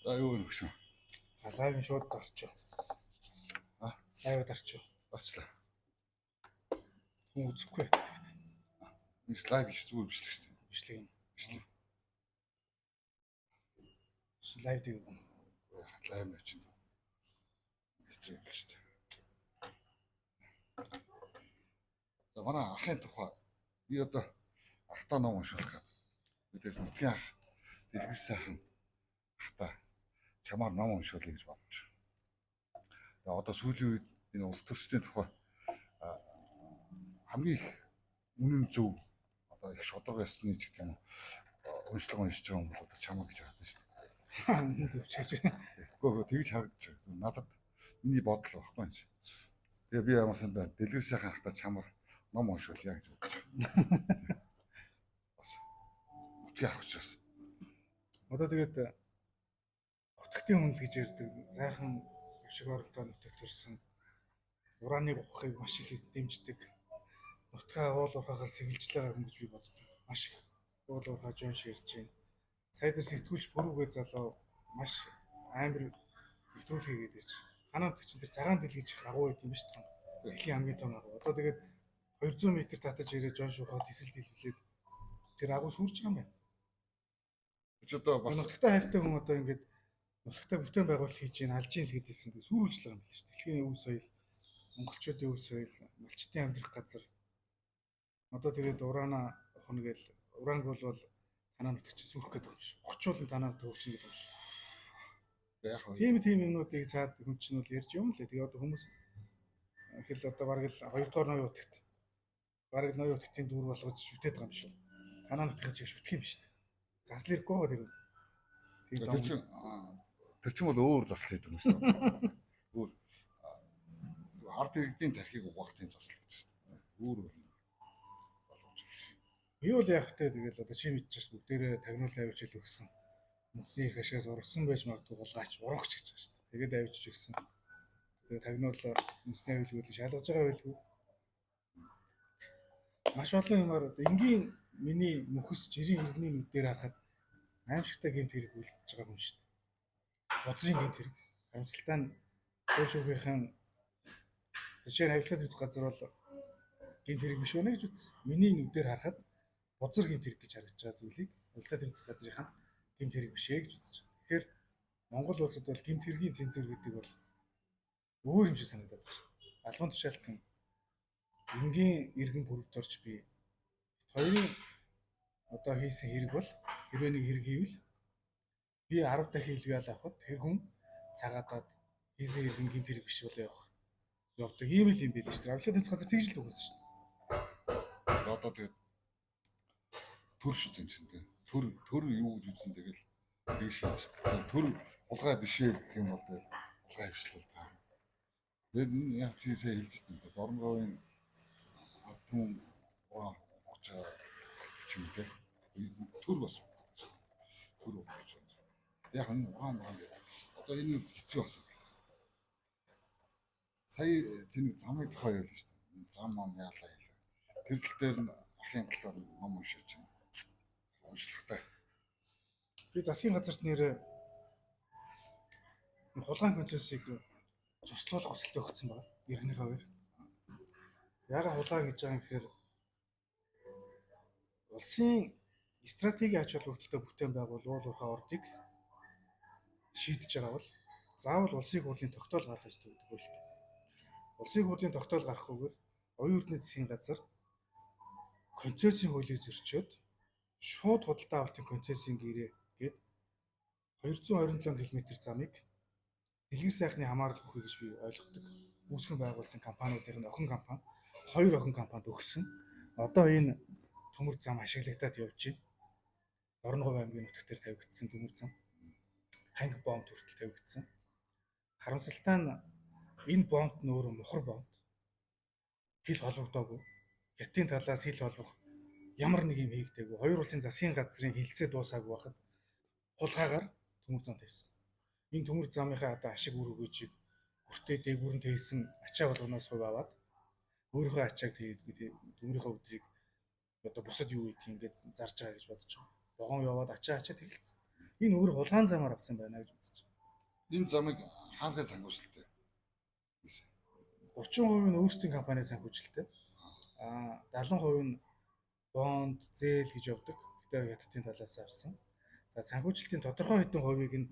За юу нэгсэн. Лайв шууд гарчаа. Лайв гарчаа. Очлаа. Хүн үзэхгүй. Нэг лайв их зүгээр бичлэг шүү дээ. Бичлэг юм. Бичлэг. Лайв дий юм. Лайв мэ чинь. Хэцүү юм шүү дээ. За манай ахын тухай би одоо ахтаа ном уншуулах гэдэг. Мэдээж мэдхийн ах дэлгэр сайхан ахтаа чамаар ном уншуулъя гэж бодож. Тэгээ одоо сүүлийн үед энэ улс төрчдийн тухай хамгийн их үнэн зөв одоо их шударга ясны гэх юм уншлага уншиж байгаа юм бол одоо чамаа гэж харагдаж шүү дээ. Зөвчж. Гэхдээ тэгж харагдаж надад миний бодол байхгүй юм чи. Тэгээ би ямарсандаа дэлгэр сайхан ахтаа чамаар ном уншуулъя гэж бодож. Бас утга авах учраас. Одоо тэгээд хотгтын хүнс гэж ярьдаг. Сайхан явшиг оронтой нутагт төрсэн. Урааныг ухахыг маш их дэмждэг. Нутгаа уул уурхахаар сэгэлж байгаа хүн гэж би боддог. Маш их уул уурхаа жон ширж байна. Сая дээр сэтгүүлч бүрүүгээ залуу маш амар нэвтрүүлэг хийгээд ирж. Танаа нутагч тэр цагаан дэлгэж агуу байт юм ба шүү дээ. Дэлхийн хамгийн том агуу. Одоо тэгээд 200 м татаж ирээ жон шуухаа тисэл дэлбэлээд тэр агуу сүрж байгаа юм байна. Чи одоо бас нутагтай хайртай хүн одоо ингээд нутагтай бүтээн байгуулалт хийж ийн алж ийн л гэдээсэн дээ сүрүүлж байгаа юм байна шүү дээ. Дэлхийн өв соёл, монголчуудын өв соёл, малчтын амьдрах газар. Одоо тэгээд ураана ухна гээл ураанг бол танаа нутагч сүрэх гэдэг юм шиг. Очуулан танаа төвчин гэдэг юм шиг. яг Тийм юмнуудыг цаад хүн чинь бол ярьж юм лээ. Тэгээд одоо хүмүүс ихэл одоо бараг л 2 дугаар ноён утагт бараг ноён утгтын дүр болгож шүтээд байгаа юм шиг. Танаа нутагч шүтэх юм шүү дээ. Заслэр гоо тэр. Тэр чинь бол өөр засал хийдэг юм шүү дээ. Өөр ард иргэдийн тархийг угаах тийм засал гэж байна. Өөр болгож. Би бол яг хөтэ тэгэл одоо чи мэдчихэж бүгдээрээ тагнуулын авчил өгсөн. Үндэсний эрх ашигаас ургасан байж магадгүй булгаач урагч гэж байгаа шүү дээ. Тэгээд авчиж өгсөн. Тэгээд тагнуул үндэсний аюулгүй шалгаж байгаа байлгүй. Маш олон юмар одоо энгийн миний мөхс жирийн иргэний нүдээр харахад аимшигтай гэмт хэрэг үлдэж байгаа юм шүү дээ. Боцрын гэмт хэрэг. Амьсгалтай нь шүүхийн жишээ нь авилгын төс газар бол гэмт хэрэг биш үнэ гэж үзсэн. Миний нүдээр харахад бозор гэмт хэрэг гэж харагдаж байгаа зүйлийг авилгын төс газрынхаа гэмт хэрэг биш ээ гэж үзэж байгаа. Тэгэхээр Монгол улсад бол гэмт хэргийн цензур гэдэг бол өөр юм шиг санагдаад байна шүү дээ. Албан тушаалтан энгийн иргэн бүрд орж би хоёрын одоо хийсэн хэрэг бол хэрвээ нэг хэрэг хийвэл би 10 дахин илбиал авахд тэр хүн цагаатаад хийсэн хэрэг гэмт хэрэг биш бол явдаг ийм л юм байл шүү дээ. Авилгын төс газар тэгж л төгссөн шүү дээ. Одоо тэгээд төр шүү дээ чинь тийм. Төр юу гэж үзсэн тэгэл тийм шүү дээ. Төр хулгай биш ээ гэх юм бол тэгэл хулгай хвшлэл таа. Тэгээд энэ яг чи сая хэлж байсан. Дорнговын алтан уучаа ч юм дээ. Төр бас. Төр уучаа. Яг энэ ухаан одоо энэ хэцүү бас. Сая чинь замын тухай ярьлаа шүү дээ. Зам ном яалаа хэлээ. Тэр тал дээр нь ахын талаар ном уншиж байна. Уншлагатай. Би засгийн газарт нэр хулгайн концессийг цуслуулах хүсэлт өгсөн байна. Иргэнийхээ хоёр. Яагаад хулгай гэж байгаа юм гэхээр улсын стратегийн ач холбогдолтой бүтээн байгуул уул уурхай ордыг шийдэж байгаа бол заавал улсын хурлын тогтоол гаргах ёстой гэдэг бол тээ. Улсын хурлын тогтоол гарахгүйгээр оюун эрдэнэ засгийн газар концессийн хуулийг зөрчөөд шууд худалдаа авалтын концессийн гэрээ гээд 227 км замыг дэлгэр сайхны хамаарал бүхий гэж би ойлгодог. Үүсгэн байгуулсан компаниудын охин компани, хоёр охин компанид өгсөн. Одоо энэ төмөр зам ашиглагдаад явж байна. Дорногов аймгийн нутагт төр тавигдсан төмөр зам. Ханги бомб хүртэл тавигдсан. Харамсалтай нь энэ бомбт нь өөрөө мухар бомб. Хил холбогдоогүй. Хятадын талаас хил холбох ямар нэг юм хийгдээгүй. Хоёр улсын засгийн газрын хилцээ дуусаагүй байхад хулгайгаар төмөр зам тавьсан. Энэ төмөр замынхаа одоо ашиг үр өгөөжийг хүртээ дээгүүр нь тээсэн ачаа болгоноос хувь аваад өөрийнхөө ачааг төмөрийнхөө өдрийг одоо бусад юу гэдэг ингээд зарж байгаа гэж бодож байгаа. Вагон яваад ачаа тэгэлцсэн. Энэ өөр хулгайн замаар авсан байна гэж үзэж байна. Энэ замыг хаанхаа санхүүжилттэй. 30% нь өөрсдийн компани санхүүжилттэй. 70% нь бонд, зээл гэж явдаг. Гэтэ хятадын талаас авсан. За санхүүжилтийн тодорхой хэдэн хувийг нь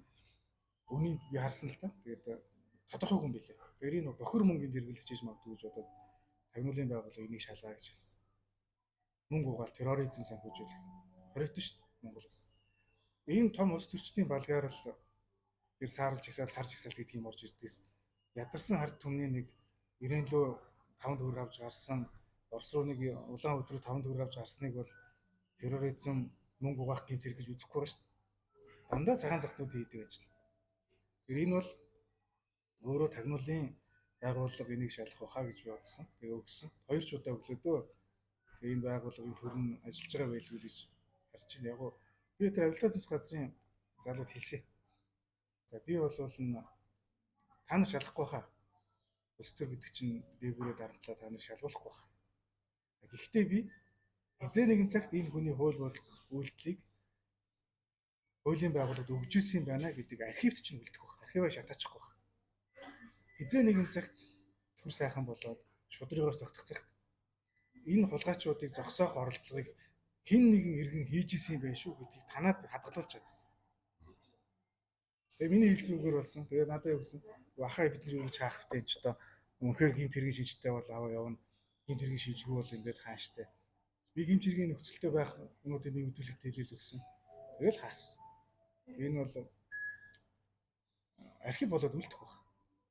өнийг би харсан л та. Тэгээд тодорхойгүй юм билээ. Тэр энэ бохир мөнгөнд хэрэглэж хийж магадгүй гэж бодоод тагнуулын байгууллага энийг шалгаа гэж хэлсэн. Мөнгө угаал терроризм санхүүжүүлэх. Хоригдсон шүү дээ Монгол улс. Энэ том улс төрчдийн балгаар л тэр саарл жагсаал хар жагсаалт гэдэг юм орж ирдгээс ядарсан хард түмний нэг 90 лөө 5 төгрөг авч гарсан Орос руу нэг улаан өдрөө 5 төгрөг авч гарсныг бол терроризм мөнгө угаах гэмт хэрэг гэж үзэхгүй байна шүү дээ. Дандаа цагаан захтнууд хийдэг ажил. Тэр энэ бол өөрөө тагнуулын байгууллага энийг шалгах байхаа гэж би бодсон. Тэгээ өгсөн. 2 ч удаа өглөөдөө тэгээ энэ байгууллагын төр нь ажиллаж байгаа байлгүй гэж харж байна. Яг гоо би тэр авилгааны засгийн газрын залууд хэлсэн. За би бол та нар шалгахгүй хаа. Улс төр гэдэг чинь дээгүүрээ дарамтлаа та нар шалгуулахгүй хаа. Гэхдээ би хизээ нэгэн цагт энэ хүний хууль үйлдэлийг хуулийн байгууллагад өгж ирсэн юм байна гэдэг архивт чинь үлдэх байх. Архиваа шатаачих байх. Хизээ нэгэн цагт төр сайхан болоод шудрыгоос тогтох цагт энэ хулгайчуудыг зогсоох оролдлогыг хэн нэгэн иргэн хийж исэн юм бэ шүү гэдгийг танаад хадгалуулж байгаа гэсэн. Тэгээ миний хэлсэн үгээр болсон. Тэгээ надад өгсөн. Ахаа бидний юу гэж хаах вэ ч одоо үнэхээр гимт хэргийн шинжтэй бол аваа явна. Гимт хэргийн шинжгүй бол ингээд хааштай. Би гимт хэргийн нөхцөлтэй байх юмнуудыг би мэдүүлэхтэй хэлээд өгсөн. Тэгэл хаасан. Энэ бол архив болоод үлдэх байх.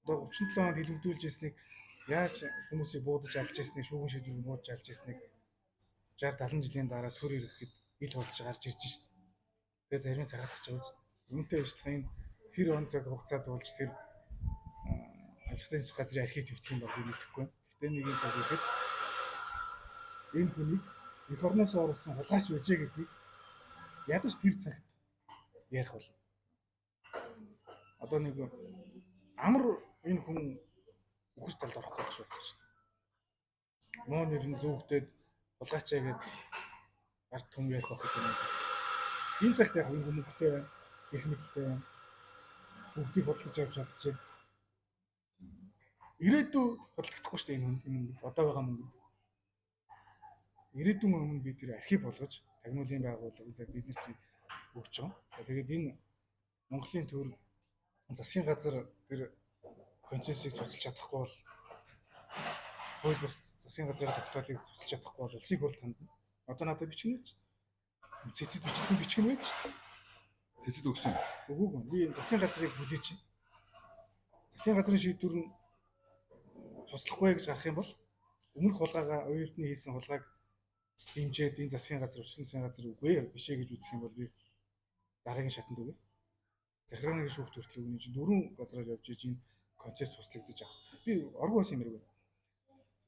Одоо 37 онд хэлэгдүүлж ирснийг яаж хүмүүсийг буудаж алж ирснийг шүүгэн шийдвэрийг буудаж алж ирснийг 60 70 жилийн дараа төр ирэхэд ил болж гарч ирж шít. Тэгээ зарим цагаатах ч байгаа. Үүнтэй ажиллах энэ хэр он цаг хугацаа дуулж тэр авилгааны засгийн газрын архив твитэх юм бол би мэдэхгүй байна. Гэтэ нэг юм цаг ихэд энэ хүнийг эх орноос оруулсан хулгайч үжээ гэдгийг ядаж тэр цагт ярих бол. Одоо нэг амар энэ хүн үхэж талд орохгүй байх шүү дээ. Муу нэр нь зүгтээд хулгайчаа гэдэг ард түм ярих байх юм. Энэ цагт яг энэ хүмүүстээ байна. Их мэдлэлтэй байна. Бүгдийг бодлож авч чадчих. Ирээдүй бодлогдохгүй шүү дээ энэ одоо байгаа мөнгө. Ирээдүйн өмнө бид тэр архив болгож тагнуулын байгууллага зөв биднэрт өгч байгаа. Тэгээд энэ Монголын төр засгийн газар тэр концессийг цуцлж чадахгүй бол хууль бус засгийн газрын тогтоолыг цуцлж чадахгүй бол улсыг хурл хандна. Одоо надад бичгэн байж. Цэцэд бичсэн бичгэн байж. Тэцэд өгсөн. Үгүй би засгийн газрыг хүлээж чинь. Засгийн газрын шийдвэр нь цуцлахгүй гэж гарах юм бол өмнөх хулгайгаа оюутны хийсэн хулгайг хэмжээд энэ засгийн газар өчсөн засгийн газар үгүй бишээ гэж үзэх юм бол би дараагийн шатанд үгүй. Захиргааны шүүхт хүртэл үгүй чинь дөрвөн газраар явж иж энэ концепт цуцлагдаж байгаа. Би оргуу бас юм ярив.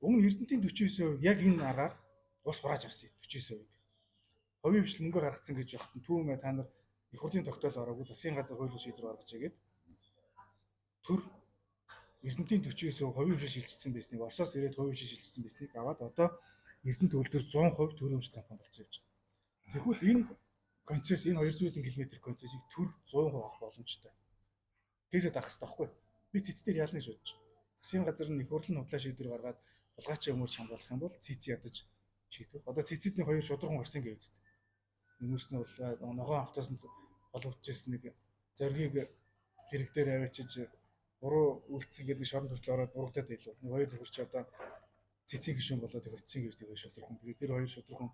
Өмнө Эрдэнэтийн 49% яг энэ аргаар ус хурааж авсан 49%. Хувийн хвшил мөнгө гаргацсан гэж явахт түүмээ та нар их хурлын тогтоол ороогүй засгийн газар хууль шийдвэр гаргаж игээд төр Эрдэнэтийн 49% хувийн хвшил шилжчихсэн байсныг Оросоос ирээд хувийн хвшил шилжчихсэн байсныг аваад одоо Эрдэнэт үйлдвэр 100% төр өмч компани болсон явж байгаа. Тэгвэл энэ концесс энэ 200 км концессыг төр 100% авах боломжтой. Тэгсэд авах хэрэгтэй байхгүй. Би цэцээр яална гэж бодож. Засгийн газар нь их хурлын худлаа шийдвэр гаргаад хулгайчийн өмөрч хамгаалах юм бол цэц ядаж шийдвэр. Одоо цэцэдний хоёр шудраган орсон гэж үздэг. Нөгөөс нь бол ногоон автооснд болгогдчихсэн нэг зоргийг хэрэг дээр аваачиж буруу үйлдэлсэн гэдэг шоронд хүртэл ороод буруудаад байлуу. Нэг хоёр нөхөрч одоо цэцгийн гишүүн болоод их очисон гэж тэр шудраган. Тэгээд тэр хоёр шудраган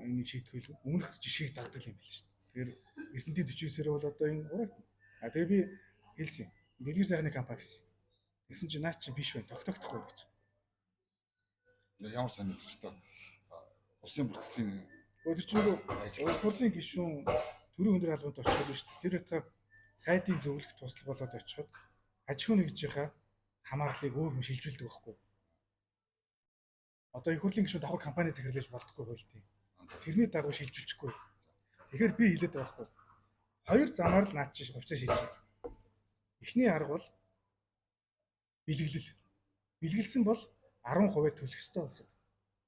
энийг шийтгэл өмнөх жишгийг дагдаг юм байл шүү дээ. Тэгэхээр Эрдэнэтийн 49-ээр бол одоо энэ ураг. Тэгээ би хэлсэн. Дэлгэр сайхны компани гэсэн. Тэгсэн чинь наа чи биш байна. Тогтохдохгүй гэж. Ямар сайн мэдвчтэй. Улсын бүртгэлийн өдөр чинь улс хурлын гишүүн төрийн өндөр албанд очиход шүү дээ. Тэр утгаар сайтын зөвлөх туслах болоод очиход аж ахуйн нэгжийнхаа хамаарлыг өөр хүн шилжүүлдэг байхгүй. Одоо их хурлын гишүүн давхар компани захирлаж болдоггүй хөлтий. Тэрний дагуу шилжүүлчихгүй. Тэгэхээр би хэлээд байгаа байхгүй. Хоёр замаар л наад чи хувьцаа шилжиж. Эхний арга бол бэлгэлэл. Бэлгэлсэн бол 10% төлөх ёстой болсон.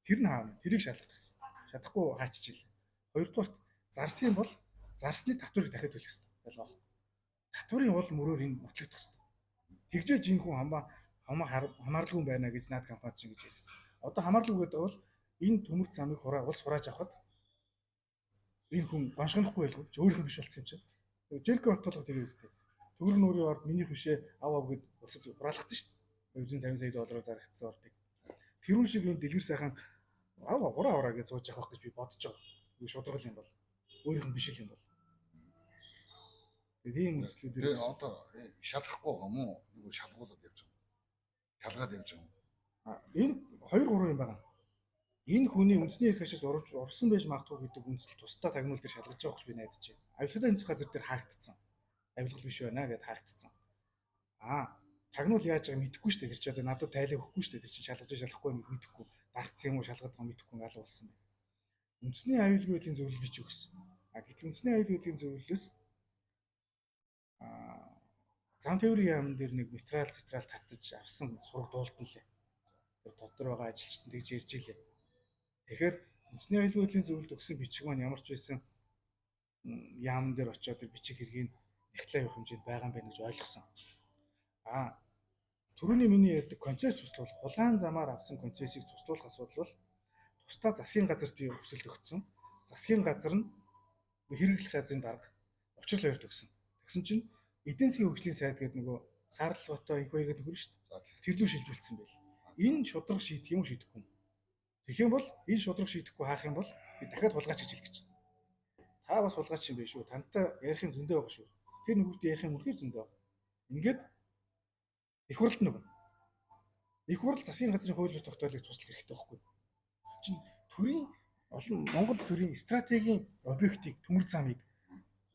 Тэр нь хаана? Тэрийг шалгах гэсэн. Чадахгүй хааччихлаа. Хоёрдугаарт зарсан бол зарсны татварыг дахиад төлөх хэрэгтэй. Ялгаа. Татварын уул мөрөөр энэ нотлогдох хэрэгтэй. Тэгжээж энэ хүн хамаарлаггүй байна гэж наад компани чинь гэж ярьсан. Одоо хамаарлаггүй гэдэг бол энэ төмөр замыг улс хурааж авахад энэ хүн гоншгонохгүй байлгүй ч өөрийнх нь биш болсон юм чинь. Жирко ботлого тэр үстэй. Төгөр нүүрийн орд миний хүшээ ав гэд улсад хураалгацсан шүү дээ. 250 сая доллараар зарагдсан ордыг. Тэрүүн шиг энэ дэлгэр сайхан ураа гэж сууж явах гэж би бодож байгаа. Юу шударгал юм бол өөрийнх нь биш юм бол. Тийм үслүүдээр Тэгээ одоо шалгахгүй байгаа мó? Нэг шалгуулаад явж байгаа. Шалгаад явж байгаа. Энэ 2 3 юм байна. Энэ хүний үндэсний эрх ашигс урсан байж магадгүй гэдэг үндэслэл тусдаа тагнуул дээр шалгаж байгаа гэж би найдаж байна. Авилгатай эзэн газар дээр хаагдсан. Авилгал биш байна гэдээ хаагдсан. Тагнуул яаж байгааг мэдэхгүй шүү дээ. Тэр ч одоо надад тайлбар өгөхгүй шүү дээ. Тэр чинь шалгаж шалахгүй мэдэхгүй. Дарцсан юм уу шалгаад байгаа мэдэхгүй гал болсон байна. Үндэсний аюулгүй байдлын зөвлөл бич өгсөн. Гэтэл үндэсний аюулгүй байдлын зөвлөлөөс зам тээврийн яамн дээр нэг материал татаж авсан сураг дуулдан лээ. Тэр дотор байгаа ажилчид тэгж ярьж илээ. Тэгэхээр үндэсний аюулгүй байдлын зөвлөлд өгсөн бичиг маань ямар ч байсан яамн дээр очиод тэр бичиг хэргийг нягтлаа явах хэмжээнд байгаа юм байна гэж ойлгосон. Түрүүний миний ярьдаг концесс цуслуул хулгайн замаар авсан концессийг цуслуулах асуудал бол тусдаа засгийн газарт хүсэлт өгсөн. Засгийн газар нь хэрэглэх газрын дарга учрал хоёрт өгсөн. Тэгсэн чинь эдийн засгийн хөгжлийн сайд гэдэг нөгөө саарлагатай их баяргээд нөхөр шүү дээ. Тэр лүү шилжүүлсэн байл. Энэ шудраг шийдэх юм уу шийдэхгүй юм. Тэгэх юм бол энэ шудраг шийдэхгүй хаах юм бол би дахиад хулгайч гэж хэлэх гэж. Та бас хулгайч юм биш үү? Тантай ярихын зөндөө байгаа шүү. Тэр нөхөрт ярихын үнэхээр зөндөө байгаа. Ингээд их хурлд нөгөө. Их хурл засгийн газрын хууль бус тогтоолыг туслах хэрэгтэй байхгүй. Чин төрийн олон Монгол төрийн стратегийн объектыг төмөр замыг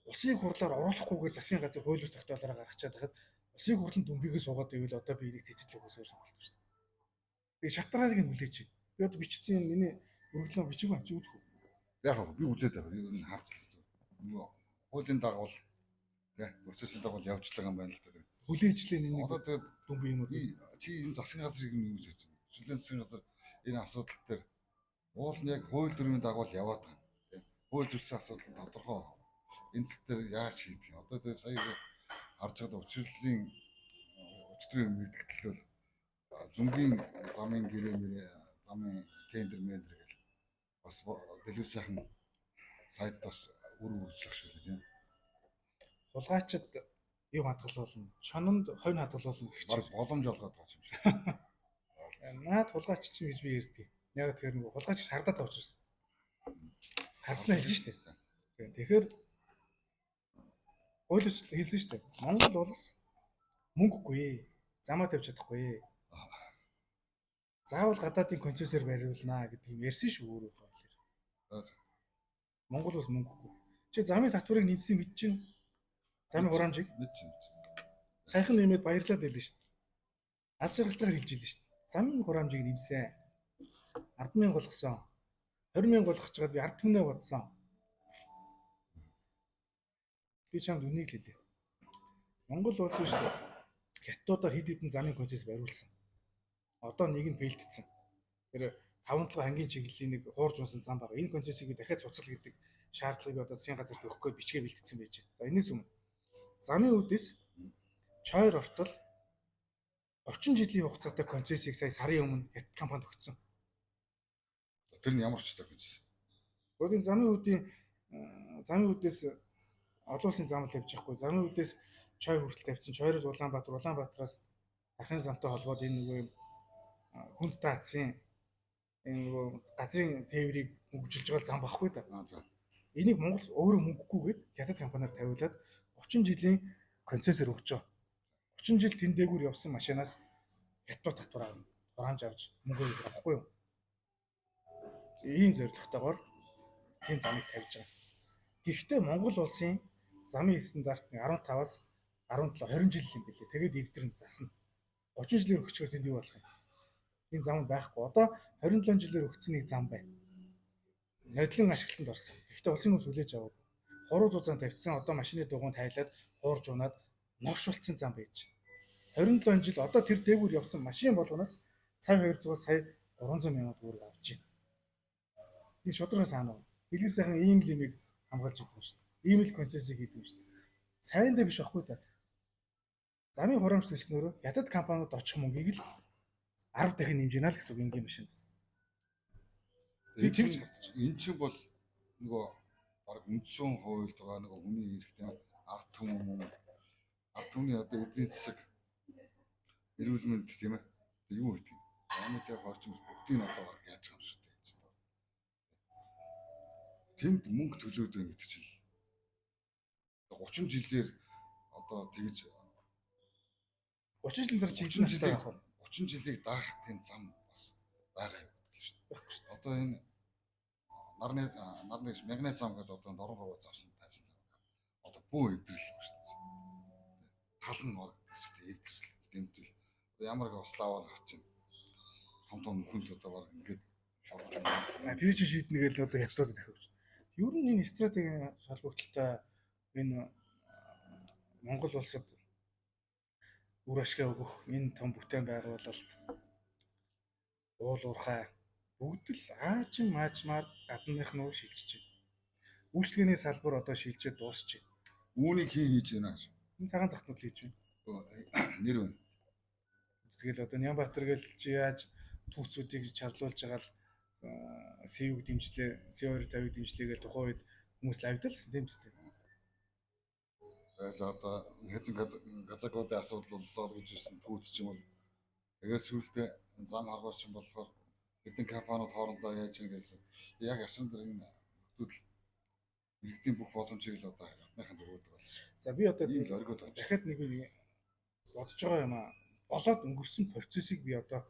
улсын хурлаар оруулахгүйгээр засгийн газар хууль бус тогтоолоор гаргачаад хахад улсын хурлын дүнбийгээ суугаад байвал одоо би энийг цэцэдлэх үсээр сонголт шүү. Тэгээ шатраалыг нь хүлээж. Би одоо бичсэн миний өргөлөө бичиг байна чи үзэх үү? Яг би үзээд байгаа. Юу н харцлаа. Нөгөө хуулийн дагавал тий процессын дагавал явжлаа юм байна л да. Хүлээжлээ нэг одоо тэгээд дүнбий юм уу? Чи энэ засгийн газрыг нь үзэж байна. Чөлөөний засгийн газар энэ асуудал дээр уул нь яг хууль дүрмийн дагавал яваад байгаа. Тий хууль зөрчсөн асуудал тодорхой. Энэ зэтэр яаж шийдэх юм? Одоо тэгээд сая харж байгаа учрлын өчтөрийн мэдгдэл бол лүнгийн замын гэрээ мэрээ замын тендер мендер гэл бас дэлгэр сайхан сайд бас үр хөвжлөх шүү дээ тийм. Хулгайчид юу хадгалуулна? Чононд хойно хадгалуулна гэх чинь боломж олгоод байгаа юм шиг. Наад хулгайч чинь гэж би ярьдیں۔ Яг тэгэхээр нөгөө хулгайч шаардаад байгаа учраас хардснаа хэлж штэ. Тэгэхээр ойлч хэлсэн штэ. Монгол улс мөнгөгүй, замаа тавьж чадахгүй. Заавал гадаадын концессээр бариулнаа гэдэг юм ярьсан шүү өөрөө болохоор. Монгол улс мөнгөгүй. Чи замын татварыг нэмсэн мэд чинь замын хураамжийг мэд чинь. Сайхан нэмээд баярлаад байлаа шүү. Аз жаргалтаар хэлж илээ шүү. Замын хураамжийг нэмсэн. 10,000 болгосон. 20,000 болгох чагаад би ард түмнээ бодсон. Би чамд үнийг хэлээ. Монгол улс шүү. Хятадуудаар хэд хэдэн замын концесс бариулсан. Одоо нэг нь фейлдсэн. Тэр 5-7 ангийн чиглэлийн нэг хуурж унсан зам байгаа. Энэ концессыг дахиад цуцлах гэдэг шаардлагыг одоо засгийн газарт өгөх гээд бичгээ бэлтгэсэн байж байна. За энэс өмнө замын үүдээс Чойр ортол 30 жилийн хугацаатай концессийг сая сарын өмнө Хятад компанид өгсөн. Тэр нь ямар ч таг гэж. Өөрийн замын үүдээс олон улсын зам л явж байхгүй. Замын үүдээс Чойр хүртэл тавьсан. Чойроос Улаанбаатараас дахин замтай холбоод энэ нөгөө хүнд таацын энэ нөгөө газрын тээврийг хөгжүүлж байгаа зам багхгүй да. Энийг Монгол өөрөө мөнгөгүйгээд Хятад компаниар тавиулаад 30 жилийн концессор өгчөө. 30 жил тэн дээгүүр явсан машинаас Хятад татвар авна. Хураамж авч мөнгө авахгүй юу? Ийм зорилготойгоор тийм замыг тавьж байгаа. Гэхдээ Монгол улсын замын стандарт 15-аас 17 20 жил юм билээ. Тэгээд эвдэрн засна. 30 жилээр өгчөөр тэнд юу болох юм? Энэ зам байхгүй. Одоо 27 жилээр өгсөн нэг зам байна. Нодлон ашиглалтанд орсон. Гэхдээ улсын хүмүүс хүлээж авав. Хуруу зузаан тавьсан. Одоо машины дугуйнд тайлаад хуурж унаад новшуулсан зам байж байна. 27 жил одоо тэр дээгүүр явсан машин болгоноос сая 200-аас сая 300 мянган төгрөг авч байна. Энэ шудраг санаа. Дэлгэр сайхан ийм лимиг хамгаалж идэх юм шүү. Ийм л концессыг хийдэг юм шүү дээ. Сайн дээр биш аахгүй та. Замын хураамж төлснөөрөө ядад компаниуд очих мөнгийг л 10 дахин хэмжээнэ л гэсэн үг энгийн машин. Би тэгж хатчих. Энэ чинь бол нөгөө баг үндсэн хууль байгаа нөгөө хүний эрх тийм ард түмний одоо эдийн засаг эрүүл мэнд тийм ээ. Юу гэдэг юм. Амитай хорч бүгдийг одоо баг яаж байгаа юм шүү дээ. Тэнд мөнгө төлөөд байна гэдэг чинь 30 жилээр одоо тэгж 30 жил дараа чинь настай байх уу? 30 жилийг даах тийм зам бас байгаа юм гэж шүү дээ. Одоо энэ нарны магнит зам гэдэг одоо дорн руу завсан тавьсан. Одоо бөө эвдрэл шүү дээ. Тал нь баг шүү дээ эвдрэл гэмтэл. Ямар нэг уславаар хачин. Том хүнд одоо баг ингээд шоргож байна. Тэр чинь шийднэгээл одоо хятадд дахиуч. Ер нь энэ стратегийн салбарталтай энэ Монгол улсад үр ашгаа өгөх энэ том бүтээн байгуулалт уул уурхай бүгд л аажим маажмаар гадных нь шилжиж байна. Үйлчлэгээний салбар одоо шилжээд дуусч байна. Үүнийг хийж байна. Энэ цагаан захтнууд хийж байна. Нэр байна. Тэгэл одоо Нямбатар гэл чи яаж түүцүүдийг чарлуулж байгаа л СУ-г дэмжлээ, СУ-250-ыг дэмжлээ гэж тухайн үед хүмүүс лавдалсан тийм үстэй. Тэгэл одоо хэзэн газакуудын асуудал боллоо гэж хэлсэн түүц ч юм бол тэгээд сүүлдээ зам харгууч юм болохоор хэдэн компаниуд хоорондоо яаж юм гэсэн. Яг ясан дээр энэ нөхцөл иргэдийн бүх боломжийг л одоо гадныхан өгөөд байгаа. За би одоо ийм л оргиод байгаа. дахиад нэг бодож байгаа юм аа. Болоод өнгөрсөн процессыг би одоо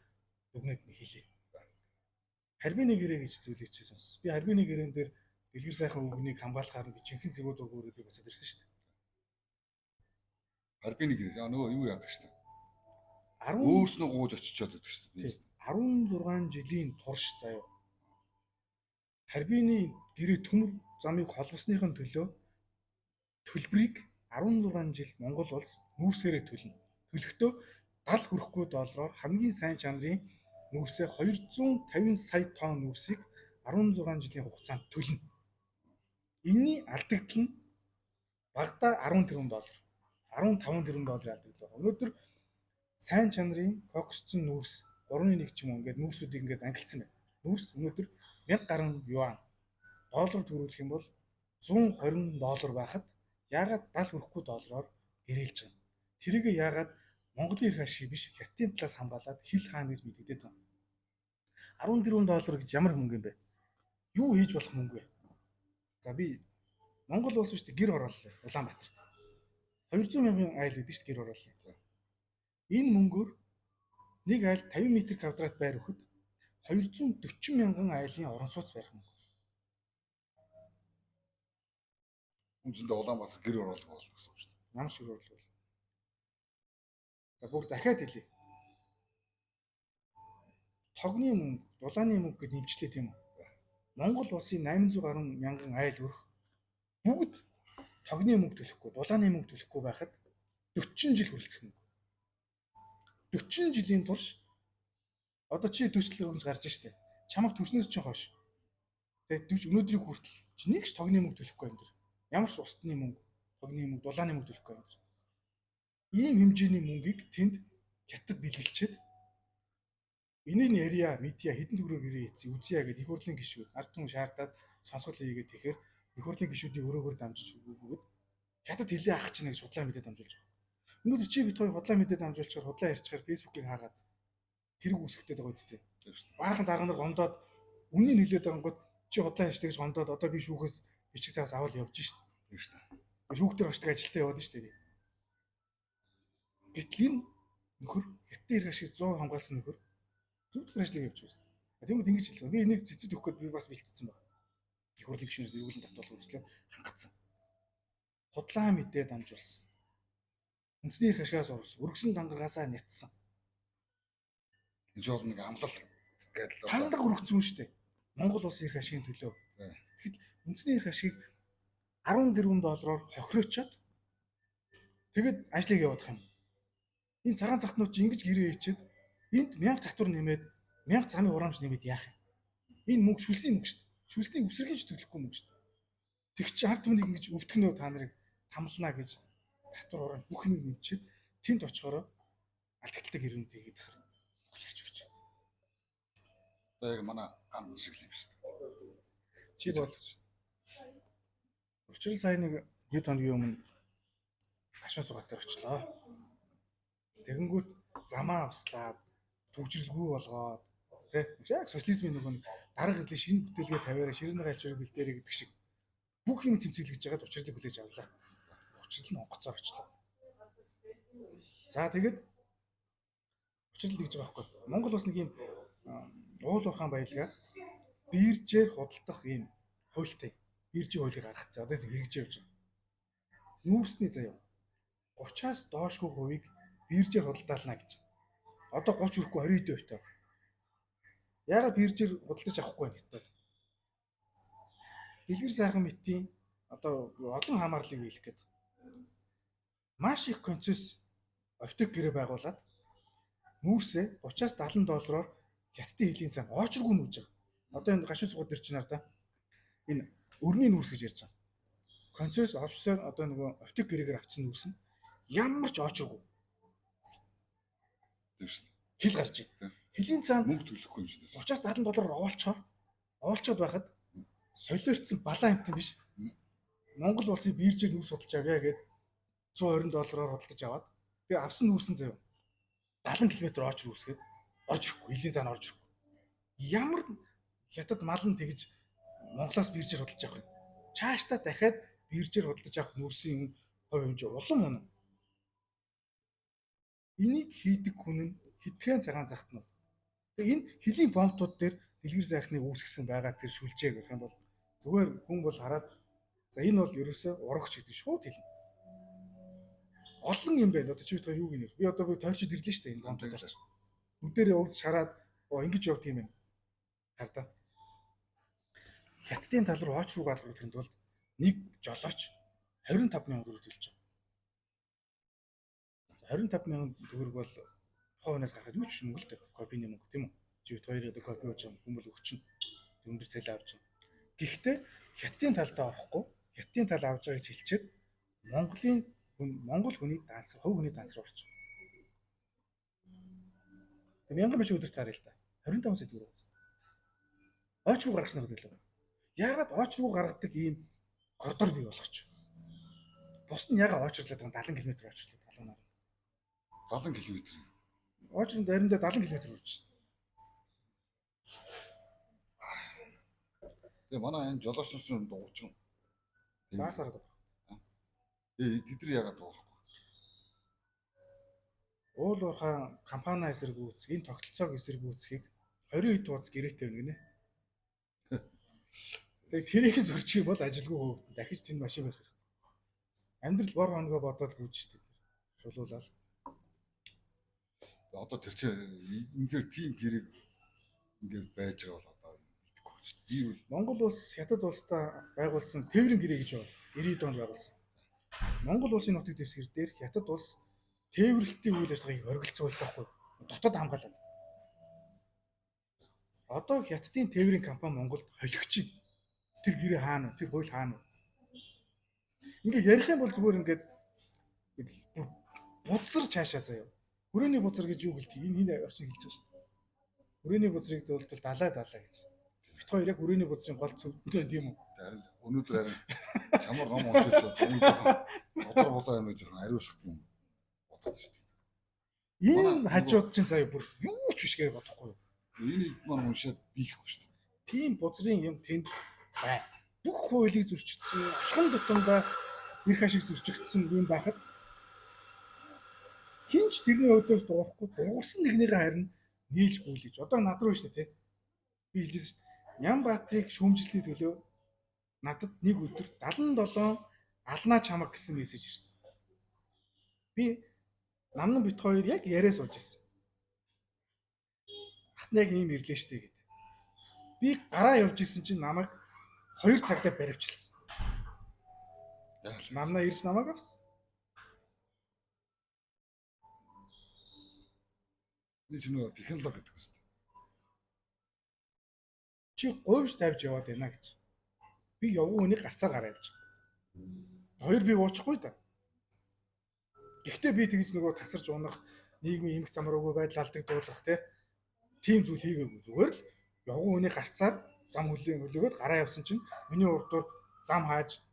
дүгнэж хэлье. Харбины гэрээ гэж зүйлийг чи сонс. Би харбины гэрээн дээр дэлгэр сайхан өвгнийг хамгаалахаар би жинхэнэ зэгүүд өгөөрөөд бас ирсэн шүү дээ. Харбины гэрээ нөгөө юу яадаг шүү дээ. 10 өөснөө гууж очичоод байдаг шүү дээ. 16 жилийн турш заяа. Харбины гэрээ төмөр замыг холбосныхын төлөө төлбөрийг 16 жил Монгол улс нүүрсээрээ төлнө. Төлөхдөө 70 хүрэхгүй доллараар хамгийн сайн чанарын нүүрсээ 250 сая тонн нүүрсийг 16 жилийн хугацаанд төлнө. Энийний алдагдал нь багадаа 10 тэрбум доллар. 15 тэрбум долларын алдагдал байна. Өнөөдөр сайн чанарын коксцсон нүүрс 3.1 ч юм уу ингээд нүүрсүүдийг ингээд ангилсан байна. Нүүрс өнөөдөр 1000 гаруй юан доллар төрүүлэх юм бол 120 доллар байхад яагаад 70 хүрэхгүй доллараар гэрээлж байгаа юм. Тэрийг яагаад Монголын эрх ашиг биш хятадын талаас хамгаалаад хил хаана гэж мэдэгдээд байна. 14 доллар гэж ямар мөнгө юм бэ? Юу хийж болох мөнгө вэ? За би Монгол улс биш гэр орооллоо Улаанбаатарт. 200 мянган айл гэдэг чинь гэр орооллоо. Энэ мөнгөөр нэг айл 50 м квадрат байр өгөхөд 240 мянган айлын орон сууц барих мөнгө. Үндсэндээ Улаанбаатар гэр ороолго болно гэсэн үг шүү дээ. Ямар ч гэр ороолго. За бүгд дахиад хэлье. Тогны мөнгө, дулааны мөнгө гэж нэмчлээ тийм үү? Монгол улсын 800 гаруй мянган айл өрх бүгд тогны мөнгө төлөхгүй, дулааны мөнгө төлөхгүй байхад 40 жил хүрэлцэх мөнгө. 40 жилийн турш одоо чи төсөл хөрж гарч штэ. Чамаг төснөөс чи хойш. Тэгээд 40 өнөөдрийг хүртэл чи нэг ч тогны мөнгө төлөхгүй юм дэр. Ямар ч устны мөнгө, тогны мөнгө, дулааны мөнгө төлөхгүй юм дэр. Ийм хэмжээний мөнгийг тэнд хятад бэлгэлчээд энийг нь ярья, медиа хэдэн төгрөгөөр ирээцээ үзье гэдэг их хурлын гишүүд ард түмэн шаардаад сонсгол хийгээд тэгэхээр их хурлын гишүүдийн өрөөгөр дамжиж өгөөд хятад хэлээ ах чинь гэж судлаа мэдээ дамжуулж байгаа. Өнөөдөр чи бит хоёр худлаа мэдээ дамжуулчихаар худлаа ярьчихаар фэйсбүүкийг хаагаад хэрэг үүсгэдэг байгаа үстэй. Баахан дарга нар гомдоод үнийн хэлээд байгангууд чи худлаа ярьж тэгж гомдоод одоо би шүүхээс бичиг цаас аваад явж шít. Тийм шүү дээ. Шүүхтэр очдог ажилтаа яваад шít. Гэтэл энэ нөхөр хятадын эрх ашиг 100% хамгаалсан нөхөр зүг ажлыг явуулж байна. Тэгмэд ингэж хэлсэн. Би энийг цэцэд өгөх гээд би бас бэлтцсэн байна. Их хурлын гишүүнээс эргүүлэн татварлах хүслээ хангацсан. Худлаа мэдээ дамжуулсан. Үндэсний эрх ашигаас урсан, өргөсөн дангаргаасаа нятсан. Энэ жол нэг амлал гэдэл Хандаг өргөцсөн шүү дээ. Монгол улсын эрх ашигын төлөө. Тэгэхэд үндэсний эрх ашиг 10 тэрбум доллараар хохироочоод тэгэд ажлыг явуулах юм. Энэ цагаан захтнууд чи ингэж гэрээ хийчихэд энд 1000 татвар нэмээд 1000 замын хураамж нэмээд яах юм? Энэ мөнгө шүлсийн мөнгө шүү дээ. Шүлсний үсрэгийг төлөхгүй мөнгө шүү дээ. Тэг чи ард түмнийг ингэж өвтгнөө та нарыг тамлнаа гэж татвар орон бүх юм нэмчихэд тэнд очихороо алдагдaltaй гэрүүнд хийгээд хэр яаж үрч. Одоо яг манай анд шиг л юм шүү дээ. Чи бол учрал сая нэг хэд хоногийн өмнө гашуун сугаатаар очлоо. Тэгэнгүүт замаа авслаад төвжирлгүй болгоод тий яг социализмын нөгөө дарга хэвлээ шинэ бүтээлгээ тавиараа ширнэ галчрыг бэлдээрэй гэдэг шиг бүх юм цэмцэлгэж жагаад учралыг хүлээж авлаа. Учрал нь онгоцоор очлоо. За тэгээд учрал гэж байгаа байхгүй. Монгол бас нэг юм уул уурхаан баялгаа биржээр худалдах юм хуультай. Биржийн хуулийг гаргацсан. Одоо хэрэгжиж явж байгаа. Нүүрсний заяа 30-аас доошгүй хувийг биржээр худалдаална гэж. Одоо 30 хүрэхгүй 20% тавь. Яагаад биржээр худалдаж авахгүй вэ гэдэг. Дэлгэр сайхан мэтийн одоо олон хамаарлыг хийх гээд маш их концесс оптик гэрээ байгуулад нүүрсээ 30-аас $70 хятадын хилийн цан очргүй нүүж байгаа. Одоо энэ гашуун сугад дээр чинь надаа энэ өрний нүүрс гэж ярьж байгаа. Концесс офсоор одоо нөгөө оптик гэрээгээр авсан нүүрс нь ямар ч очргүй. Тийм шүү дээ. Хил гарч ий. Хилийн цаанд Мөнгө төлөхгүй юм шүү дээ. 30-аас $70 оолчоод байхад солиорцсон балаа амтан биш. Монгол улсын биржээр нүүрс судалж авъя гэд $120 худалдаж аваад тэгээ авсан нүүрсэн заяа 70 км орж үүсгээд орж ирэхгүй, хилийн цаана орж ирэхгүй. Ямар хятад мал нь тэгж Монголоос биржээр худалдаж авах юм. Цаашдаа дахиад биржээр худалдаж авах нүүрсийн хувь хэмжээ улам унаа. Энийг хийдэг хүн нь хэдхэн цагаан захтнууд. Тэгээ энэ хилийн бомбтууд дээр дэлгэр сайхныг үүсгэсэн байгаа тэр шүлжээг гэх юм бол зүгээр хүн бол хараад за энэ бол ерөөсөө урагч гэдэг шууд хэлнэ. Олон юм байна. Одоо чи бид юу гинэ? Би одоо тойрчид ирлээ шүү дээ энэ бомбтуудаар ч. Бүгдээрээ уулз шараад ингэж явд юм байна. Хардаа. Хятадын тал руу очруу гаалгах гэхэд бол нэг жолооч 25,000 төгрөг төлж байгаа. 25,000 төгрөг бол хойноос гарахад юу ч мөнгө л дээ. Копины мөнгө тийм үү? Чи бид хоёрын одоо копи ууж байгаа хүмүүс өгчин. Өндөр цалин авч байгаа. Гэхдээ хятадын талдаа авахгүй, хятадын тал авж байгааг хэлчихэд Монгол хүний данс, хувь хүний данс руу орчих. Тэгээ 1000 биш өдөрт гараа л та. 25 сая төгрөг болсон. Очруу гаргасан гэдэг л. Яагаад очруу гаргадаг ийм коридор бий болгоч. Бус нь яагаад очрлаад байгаа 70 км очрлоо талуунаар. 70 км. Очрын заримдаа 70 км үрж. Тэгээ манай энэ жолоочсон дуучин. Баасараад байгаа. Тэд нар яагаад дуулахгүй? Уул уурхаан компани эсэргүүцэх, энэ тогтолцоог эсэргүүцхийг 20 хэд тууц гэрээтэй байна гинэ. Тэгээ тэрийг зөрчих юм бол ажилгүй хөөгдөн. Дахиж тэнд машин барих хэрэгтэй. Амьдрал бор хоногоо бодоод гүйж штеп. Шулуулаад. Одоо тэр чинь ингээд тийм гэрэг ингээд байж байгаа бол одоо мэдэхгүй шүү дээ. Би Монгол улс хятад улстай байгуулсан тээврийн гэрээ гэж байна. 90 онд байгуулсан. Монгол улсын нутаг дэвсгэр дээр хятад улс тээвэрлэлтийн үйл ажиллагааг оргилцуулдаг байхгүй. Дотоод хамгаалаад. Одоо хятадын тээврийн компани Монголд холигч. Тэр гэрээ хаана вэ? Тэр хууль хаана вэ? Ингээ ярих юм бол зүгээр ингээд бузар цаашаа заяа. Хүрээний бузар гэж юу гэлтий? Энэ орчин хэлж байгаа шүү дээ. Хүрээний бузрыг бол далаа гэж. Бит хоёр яг хүрээний бузрын гол цөвд байна тийм үү? харин өнөөдөр харин чамар гом уншуулаад энэ бодор болоо юм жоохон ариусгах юм бодож шүү дээ. Энэ хажууд чинь заяа бүр юу ч биш гэж бодохгүй юу? Энийг маань уншаад биелэхгүй шүү дээ. Тийм бузрын юм тэнд бай. Бүх хуулийг зөрчигдсөн, алхам тутамдаа их ашиг зөрчигдсөн юм байхад хинч тэрний өдөөс дуурахгүй дуурсан нэгнийгээ харин нийлж гүйлж. Одоо над руу шүү дээ, би хэлжсэн шүү дээ. Нямбаатрыг шүүмжлэлийн төлөө надад нэг өдөр 77 алнаа чамаг гэсэн мессеж ирсэн. Би намнан бит хоёр яг яриа сууж ирсэн. Ахнаг ийм ирлээ штэ гэд. Би гараа явж исэн чинь намайг 2 цагтаа баривчилсан. Намнаа ирж намайг авсан. Би ч нөө технологи гэдэг үстэй. Чи говьш тавьж яваад байна гэж. Би явган үнийг гарцаар гараа явж. Хоёр би уучихгүй да. Гэхдээ би тэгж нөгөө тасарч унах, нийгмийн эмх замруугүй байдал алдагдуулах тийм зүйл хийгээгүй. Зүгээр л явган үнийг гарцаар зам хөлөөгөөд гараа явсан чинь миний урдуур зам хааж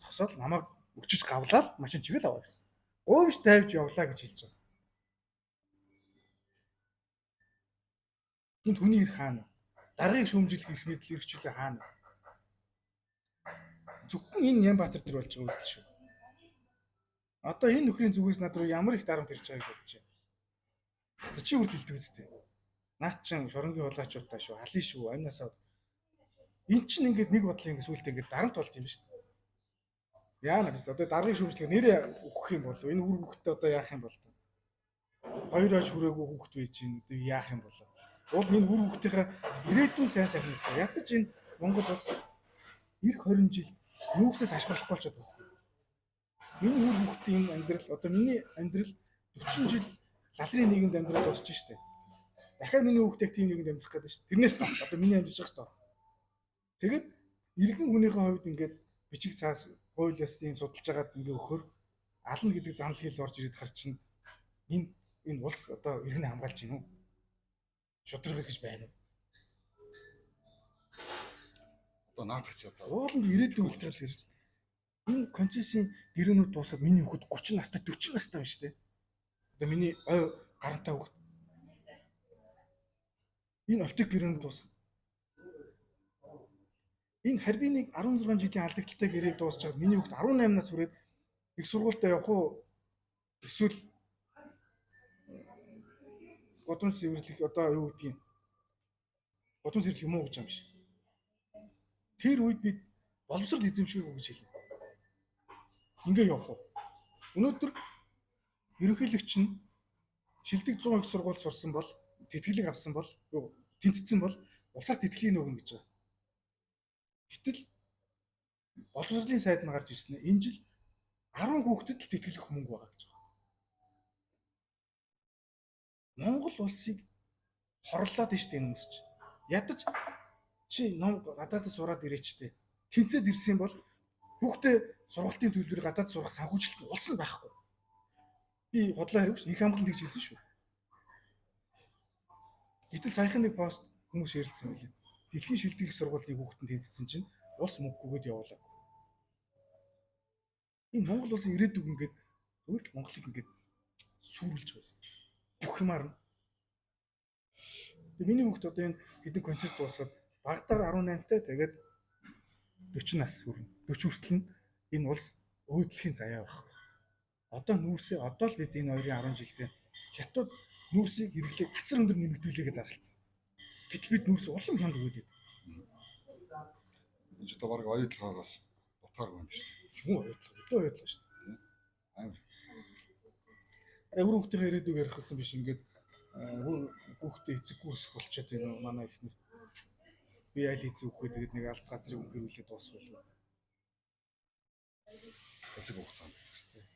зогсоод намайг өчөж гавлаад машин чигээл аваа гэсэн. Гуйж тавьж явлаа гэж хэлж байгаа. Энд хүний хэрэг хаана? Даргаыг шүүмжлэх эрх мэдэл эрхчлээ хаана? Зөвхөн энэ Нямбатар төр болж байгаа үйл шүү. Одоо энэ нөхрийн зүгээс над руу ямар их дарамт ирж байгааг бодож байна. Чи үрд хэлдэг үстэй. Наад чин шоронгийн хулгайчуудтай шүү, халын шүү, амнасаа. Энд чинь ингээд нэг бодлын ингээд сүултээ ингээд дарамт болд юм шүү. Яана биш одоо даргаыг шүүмжлэх нэрээ өгөх юм бол энэ үр хөвгтөд одоо яах юм бол тоо. Хоёр аж хүрээгүй хөвгт бий чинь одоо яах юм бол. Уул энэ үр хөвгтийнхээ ирээдүйн сайн сайхан юм. Ядаж энэ Монгол бас эх 20 жил нүүрсээс ашиглахгүй болчиход байгаа. Миний үр хөвгтийн амьдрал одоо миний амьдрал 40 жил лалрын нийгэмд амьдрал дуусч штэ. Дахиад миний хүүхдийг тийм нэгэнд амьдрах гэдэг шүү. Тэрнээс доо одоо миний амьдарч байгаа шүү. Тэгээд иргэн хүнийхээ хувьд ингээд бичиг цаас хууль ёсны судалж байгаад ингээ өгөхөр ална гэдэг занал хэл орж ирээд хар чинь энэ улс одоо иргэн хамгаалж гин үү? Шудрагс гэж байна уу? Одоо наадах ч одоо Ууланд ирээдүйн үйлдэл ирж энэ концессийн гэрүүнүүд дуусаад миний хүүхэд 30 настай 40 настай байна шүү дээ. Одоо миний ой гарантай хүүхэд энэ оптик гэрүүнд дуусах. Энэ харьбиныг 16 жилийн алдагдaltaй гэрээг дуусчихад миний хүүхэд 18 нас хүрээд их сургуультай явах уу? Эсвэл годамж цэвэрлэх одоо юу гэдгийг годамж цэвэрлэх юм уу гэж юм биш. Тэр үед би боловсрол эзэмшгээгүй гэж хэлнэ. Ингээ явах уу? Өнөөдөр ерөнхийлөгч нь шилдэг 100 их сургууль сурсан бол тэтгэлэг авсан бол юу тэнцсэн бол улсаар тэтгэлгийг өгнө гэж байгаа. Гэтэл боловсролын сайд нь гарч ирсэн. Энэ жил 10 хүүхдэд л тэтгэлэг мөнгө байгаа гэж байгаа. Монгол улсыг хорлоод нь штэ энэ хүмүүс чи. Ядаж чи ном гадаадд сураад ирээчтэй. Тэнцээд ирсэн бол хүүхдээ сургалтын төлбөрийг гадаад сурах санхүүжилт улс нь байхгүй. Би бодлоо хэрэгш их хамгаалалт гэж хэлсэн шүү. Гэтэл саяхан нэг пост хүмүүс шеэрлсэн байлээ. Дэлхийн шилдэг их сургуулийн хүүхдэд тэнцсэн чинь улс мөнгөгөөд явуулаа. Энэ Монгол улсын ирээдүг ингээд зүгээр л Монголыг ингээд сүрүүлж байгаа юм. Бүх юмар нь. Миний хүүхд одоо энэ хэдэн концерт дуусгаад багтаа 18-тай тэгээд 40 нас хүрнэ. 40 хүртэл нь энэ улс өөдлөхийн заяа байх. Одоо нүүрсээ одоо л бид энэ 2-10 жилдээ хятад нүүрсийг хэрэглээ асар өндөр нэмэгдүүлээгээ зарлцсан. Гэтэл бид нүүрс улам хямд өгөөд. энэ ч одоо баг оюутлагаас дутгааргүй юм биш. Юу оюутлага? Өдөө оюутлага шүү дээ. Амар. Өөр хүүхдийн ирээдүг ярихсан биш ингээд хүүхдээ эцэггүй өсөх болчиход байна манай ихнэр. Би аль эцэг үхээ тэгээд нэг алт газрыг өнгөрүүлээд дуусвал. Хэсэг хугацаанд шүү дээ.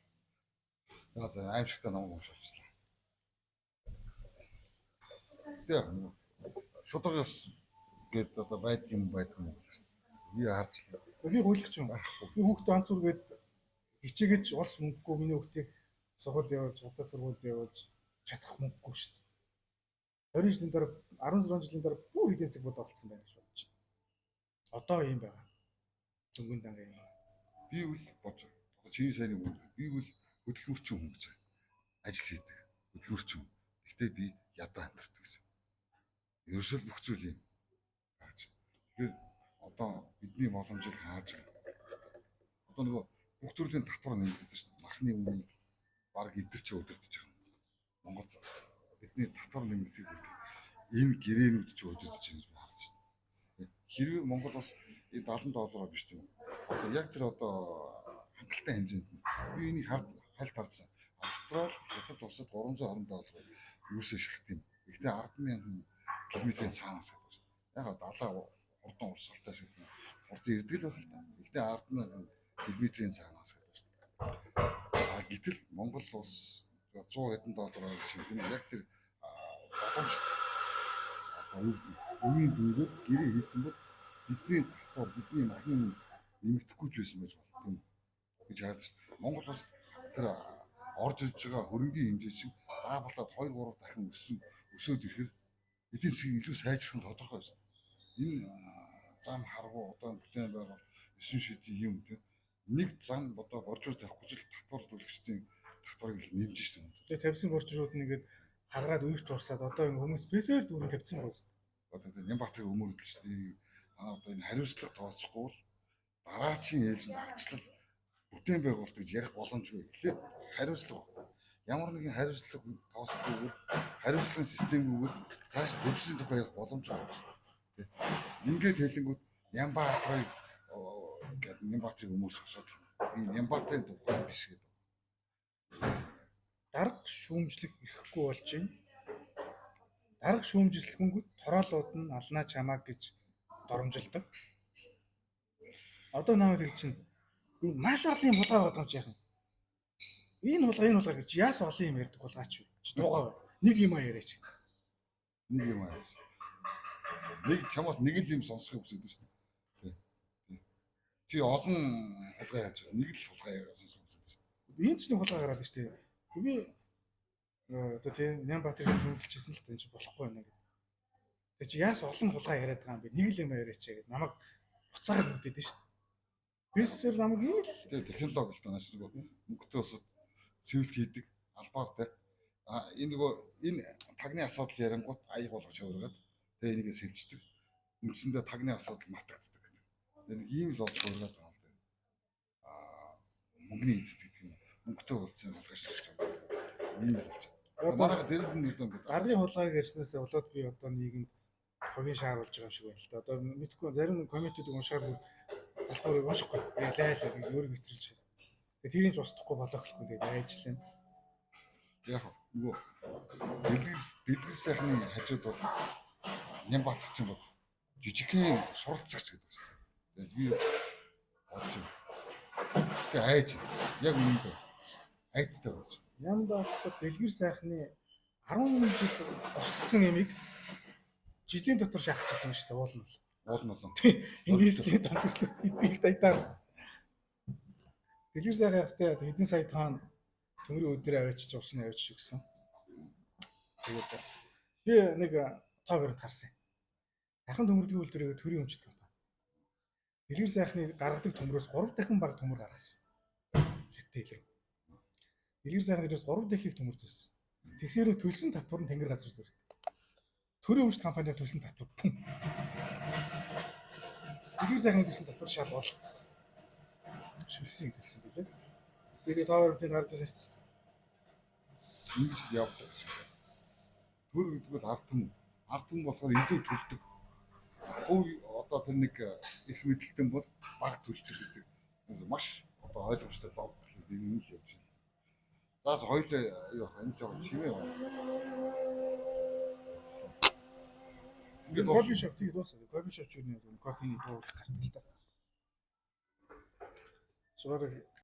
За за аимшигтай ном уншуулчихлаа. Тэгээ шударгаас гээд одоо байдаг юм байдгүй. Би харчлаа. Би хуулгач юм байхгүй. Би хүүхдээ анх зүргээд хичээгээч улс мөнгөгүй миний хүүхдийг сургуульд явуулж, гадаад сургуульд явуулж чадах мөнгөгүй шүү дээ. 20 жилийн дараа 16 жилийн дараа бүр хэдийн цаг бодоо болцсон байна гэж бодож байна. Одоо ийм байгаа. Дөнгөн данга юм. Би үл бодож. Одоо чиний сайн юм. Би үл хөдөлгөөрчин хүн гэж ажил хийдэг. Хөдөлгөөрчин. Гэхдээ би ядаа амьдардаг гэсэн. Ерөөсөө бүх зүйл юм. Тэгэхээр одоо бидний боломжийг хааж одоо нөгөө бүх төрлийн татвар нэмэгдэж шүү дээ. Махны үнийг баг идэрч өдөртөж байгаа. Монгол бидний татвар нэмэгдэх энэ гэрээнүүд ч өдөртөж байгаа гэж харж байна. Хэрвээ Монгол бас $70 биш тийм. Одоо яг тэр одоо хангалттай хэмжээнд би энийг хальт харсан. Австрал хятад улсад $320 юусээ шахт юм. Гэхдээ 10,000 км-ийн цаанаас гэдэг шүү дээ. Яг далаа хурдан урсгалтай шиг хурдан ирдэг л байх л та. Гэхдээ 10,000 км-ийн цаанаас гэдэг шүү дээ. Гэтэл Монгол улс 100 хэдэн доллар шиг тийм яг тэр боломж үеийн дүүрээр гэрээ хийсэн бол бидний татвар бидний махны нэмэгдэхгүй ч байсан байж болно гэж хараад шүү дээ. Монгол улс тэр орж ирж байгаа хөрөнгийн хэмжээ чинь даавалтад 2-3 дахин өсөөд ирэхээр эдийн засгийг илүү сайжрах нь тодорхой байна. Энэ зам харгуу одоо бүтээн байгуул 9 шидийн юм тийм нэг зам одоо боржуур тавихгүй ч татвар төлөгчдийн татварыг нэмж шүү дээ. Тэгээ тавьсан борчрууд нь ингээд хагараад үерт турсаад одоо хүмүүс спесээр дүүрэн тавьсан гоос. Одоо тэр Нямбаатарын өмөрөдөл шүү дээ. Одоо энэ хариуцлага тооцохгүй бол дараачийн ээлжинд арчлал бүтээн байгуулалт гэж ярих боломжгүй. Тэгэхээр хариуцлага байна. Ямар нэгэн хариуцлага тооцохгүйгээр хариуцлагын системгүйгээр цааш хөгжлийн тухай ярих боломжгүй байна. Ингээд хэлэнгүүт Нямбаатрыг гэдэг Нямбаатрыг өмөрсөх асуудал. Би Нямбаатрын тухай биш гэдэг. Дарга шүүмжлэх ирэхгүй болж байна. Дарга шүүмжлэхэнгүүт тороолууд нь алнаа чамаа гэж доромжилдог. Одоо намайг хэлж чинь би маш олон юм хулгай байгаа юм чи яхан. Энэ хулгай гэж яас олон юм ярьдаг хулгайч вэ? Дуугаа бай. Нэг юм яриач. Нэг юм аа. Нэг чамаас нэг л юм сонсохыг хүсэж байна шүү дээ. Чи олон хулгай яаж нэг л хулгай сонсохыг хүсэж байна. Энд ч нэг хулгай гараад шүү дээ. Би одоо тийм Нямбаатрыг шүүмжилчихсэн л энэ ч болохгүй байна гэдэг. Тэг чи яас олон хулгай яриад байгаа юм бэ? Нэг л юм яриач гэдэг. Намайг буцаагаад үдээд шүү дээ. Бисэл намайг ийм л Тэгээ технологи л тааш нөгөө мөнгөтэй усуд цэвэрлт хийдэг албаар те. Энэ нөгөө энэ тагны асуудал ярингууд аяг болгож хувиргаад тэгээ энийгээ сэлждэг. Үндсэндээ тагны асуудал мартагддаг гэдэг. Нэг ийм л болж хувиргаад байгаа юм дээ. Мөнгөний эзэд гэдэг юм. Мөнгөтэй уулзсан хулгай шилжиж байгаа. Ийм л болж байна. Манайха дэрэг нь одоо гарын хулгайг ярьснаас болоод би одоо нийгэмд хогийн шааруулж байгаа юм шиг байна л да. Одоо мэдгүй зарим комментүүд уншаад залхуурыг уншихгүй. Лайлаа гэж өөрийгөө хэвтэрүүлж байгаа. Тэгээ тэрийг ч устдахгүй болохгүй тэгээд айжлаа. яг нөгөө дэлгэр сайхны хажууд бол Нямбаатар чинь бол жижигхэн суралцагч гэдэг байна. Тэгээд би бодож байна. Тэгээ айж яг үүнд айцтай байна. Нямбаатар дэлгэр сайхны 10 жил уссан ямиг жилийн дотор шахчихсан юм шүү дээ уул нь. Уул нь. Инглисийн том төслөд эдийг дайтаар. Дэлгэр сайхан явахтай хэдэн сая тонн төмрийн өдрөө авчиж усны авчиж өгсөн. Тэгээд би нэг тоо баримт харсан. Дахин төмөрдгийн үйлдвэрээ төрийн өмчт компани. Дэлгэр сайхны гаргадаг төмрөөс 3 дахин бага төмөр гаргасан. Ритейлер. Дэлгэр сайхны дээрээс 3 дахин төмөр зөөсөн. Тэгсээрээ төлсөн татвар нь тэнгэр газар зүрх. Төрийн өмчт компанид төлсөн татвар. Дэлгэр сайхны төлсөн татвар шал бол шүлсийн төлсөн билээ. Тэгээд тоо баримтыг гаргаж ирсэн. Ингэж явдаг. Төр гэдэг бол ард түмэн болохоор илүү төлдөг. Хөө одоо тэр нэг их мэдлэлтэн бол баг төлж ирдэг. Маш одоо ойлгомжтой лог гэхэл энэ л явж байна. Заас хоёулаа юу энэ жоо чимээ байна. Ингээд кофе шоп тийм дуусаа. Кофе шоп ч юу нэг кофений дуу гардаг л та. Суугаад